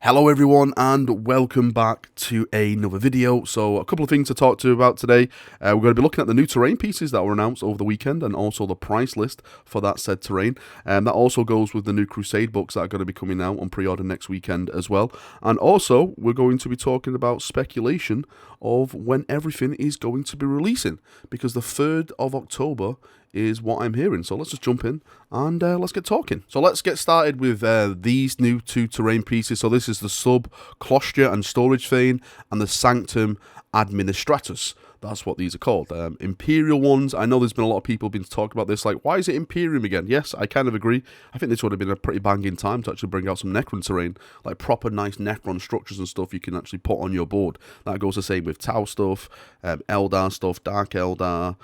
Hello everyone and welcome back to another video. So a couple of things to talk to you about today. We're going to be looking at the new terrain pieces that were announced over the weekend and also the price list for that said terrain. That also goes with the new Crusade books that are going to be coming out on pre-order next weekend as well. And also we're going to be talking about speculation of when everything is going to be releasing, because the 3rd of October is what I'm hearing. So let's just jump in and let's get talking. So let's get started with these new two terrain pieces. So this is the Sub Cloister and Storage Thane and the Sanctum Administratus. That's what these are called. Imperial ones. I know there's been a lot of people been talking about this, like, why is it Imperium again? Yes, I kind of agree. I think this would have been a pretty banging time to actually bring out some Necron terrain, like proper nice Necron structures and stuff you can actually put on your board. That goes the same with Tau stuff, Eldar stuff, Dark Eldar,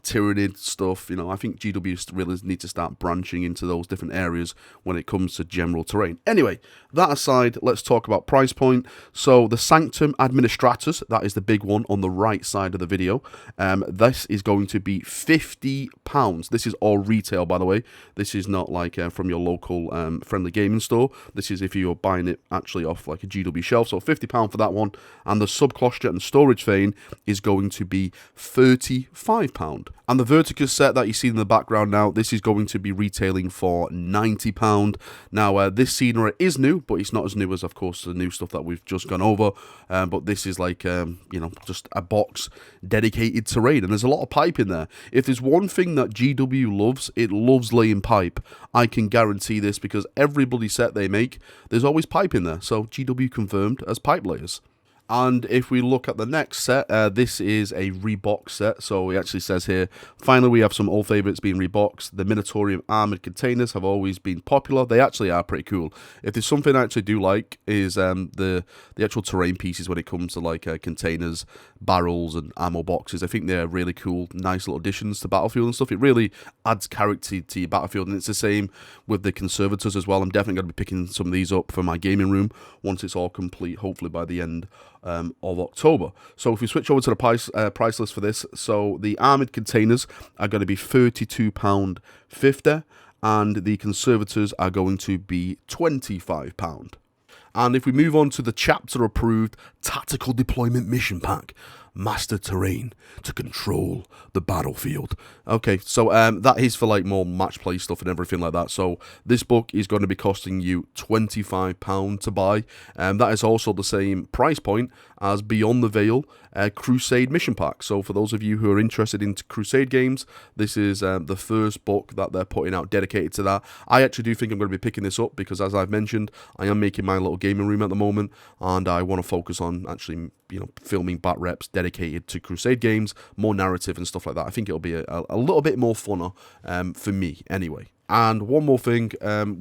Tyrannid stuff. You know, I think GW really need to start branching into those different areas when it comes to general terrain. Anyway, that aside, let's talk about price point. So the Sanctum Administratus, that is the big one on the right side of the video. This is going to be £50. This is all retail, by the way. This is not like from your local friendly gaming store. This is if you're buying it actually off like a GW shelf. So £50 for that one. And the Sub Cloister and Storage Thane is going to be £35. And the Verticus set that you see in the background now, this is going to be retailing for £90. Now, this scenery is new, but it's not as new as, of course, the new stuff that we've just gone over. But this is like, you know, just a box dedicated terrain, and there's a lot of pipe in there. If there's one thing that GW loves, it loves laying pipe. I can guarantee this because every bloody set they make, there's always pipe in there. So GW confirmed as pipe layers. And if we look at the next set, this is a Rebox set. So it actually says here, finally we have some old favourites being reboxed. The Minotaurium armoured containers have always been popular. They actually are pretty cool. If there's something I actually do like is the actual terrain pieces when it comes to like containers, barrels and ammo boxes. I think they're really cool, nice little additions to Battlefield and stuff. It really adds character to your Battlefield, and it's the same with the Conservators as well. I'm definitely going to be picking some of these up for my gaming room once it's all complete, hopefully by the end of October. So if we switch over to the price list for this, so the armoured containers are going to be £32.50 and the Conservators are going to be £25. And if we move on to the chapter approved Tactical Deployment Mission Pack, Master Terrain to control the battlefield. Okay, so that is for like more match play stuff and everything like that. So this book is going to be costing you £25 to buy. That is also the same price point as Beyond the Veil Crusade Mission Pack. So for those of you who are interested in Crusade games, this is the first book that they're putting out dedicated to that. I actually do think I'm going to be picking this up because, as I've mentioned, I am making my little gaming room at the moment, and I want to focus on actually, you know, filming bat reps dedicated to Crusade games, more narrative and stuff like that. I think it'll be a little bit more funner for me anyway. And one more thing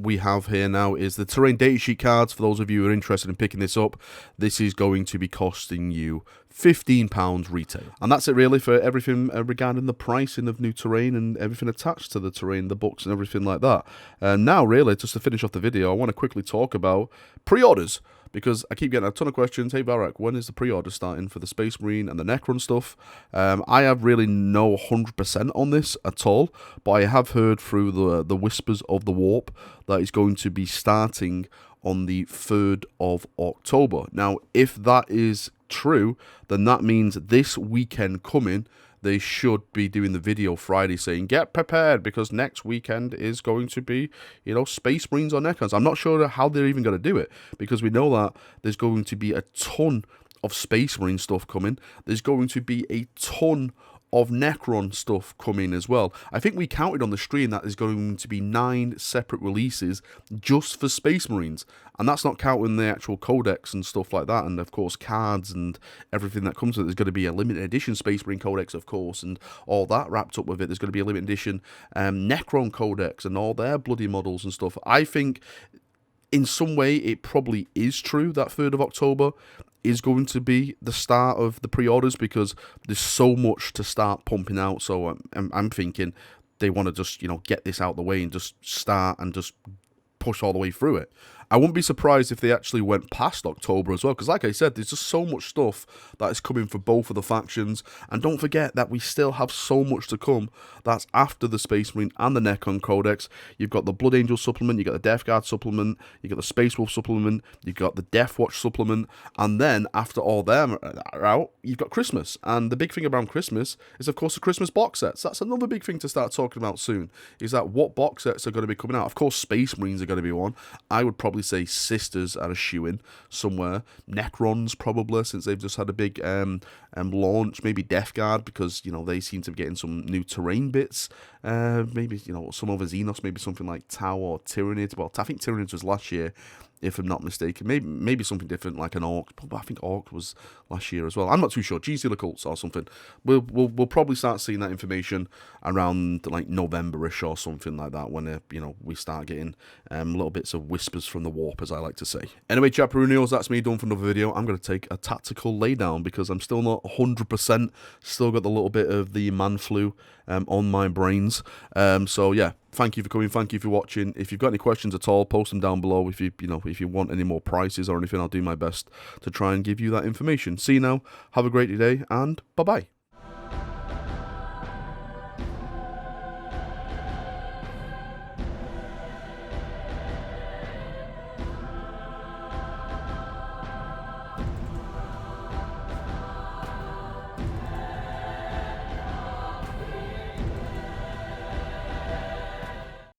we have here now is the terrain datasheet cards. For those of you who are interested in picking this up, this is going to be costing you £15 retail. And that's it really for everything regarding the pricing of new terrain and everything attached to the terrain, the books and everything like that. Now really, just to finish off the video, I want to quickly talk about pre-orders, because I keep getting a ton of questions. Hey Valrak, when is the pre-order starting for the Space Marine and the Necron stuff? I have really no 100% on this at all, but I have heard through the whispers of the warp that it's going to be starting on the 3rd of October. Now, if that is true, then that means this weekend coming, they should be doing the video Friday saying, get prepared, because next weekend is going to be, you know, Space Marines or Necrons. I'm not sure how they're even going to do it, because we know that there's going to be a ton of Space Marine stuff coming. There's going to be a ton of Necron stuff coming as well. I think we counted on the stream that there's going to be 9 separate releases just for Space Marines, and that's not counting the actual codex and stuff like that, and of course cards and everything that comes with it. There's going to be a limited edition Space Marine codex, of course, and all that wrapped up with it. There's going to be a limited edition Necron codex and all their bloody models and stuff. I think in some way it probably is true that 3rd of October is going to be the start of the pre-orders, because there's so much to start pumping out. So I'm thinking they want to just, you know, get this out the way and just start and just push all the way through it. I wouldn't be surprised if they actually went past October as well, because like I said, there's just so much stuff that is coming for both of the factions, and don't forget that we still have so much to come. That's after the Space Marine and the Necron Codex. You've got the Blood Angel supplement, you've got the Death Guard supplement, you've got the Space Wolf supplement, you've got the Death Watch supplement, and then after all them are out, you've got Christmas. And the big thing around Christmas is, of course, the Christmas box sets. That's another big thing to start talking about soon, is that what box sets are going to be coming out. Of course, Space Marines are going to be one. I would probably say Sisters are a shoe-in somewhere. Necrons probably, since they've just had a big launch. Maybe Death Guard, because, you know, they seem to be getting some new terrain bits. Maybe, you know, some other Xenos, maybe something like Tau or Tyranids. Well, I think Tyranids was last year, if I'm not mistaken. Maybe something different like an Orc. But I think Orc was last year as well. I'm not too sure. GC Cults or something. We'll probably start seeing that information around like November-ish or something like that, when you know, we start getting little bits of whispers from the warp, as I like to say. Anyway, Chaperoonios, that's me done for another video. I'm going to take a tactical laydown because I'm still not 100%. Still got the little bit of the man flu on my brains. So yeah. Thank you for coming. Thank you for watching. If you've got any questions at all, post them down below. If if you want any more prices or anything, I'll do my best to try and give you that information. See you now. Have a great day, and bye bye.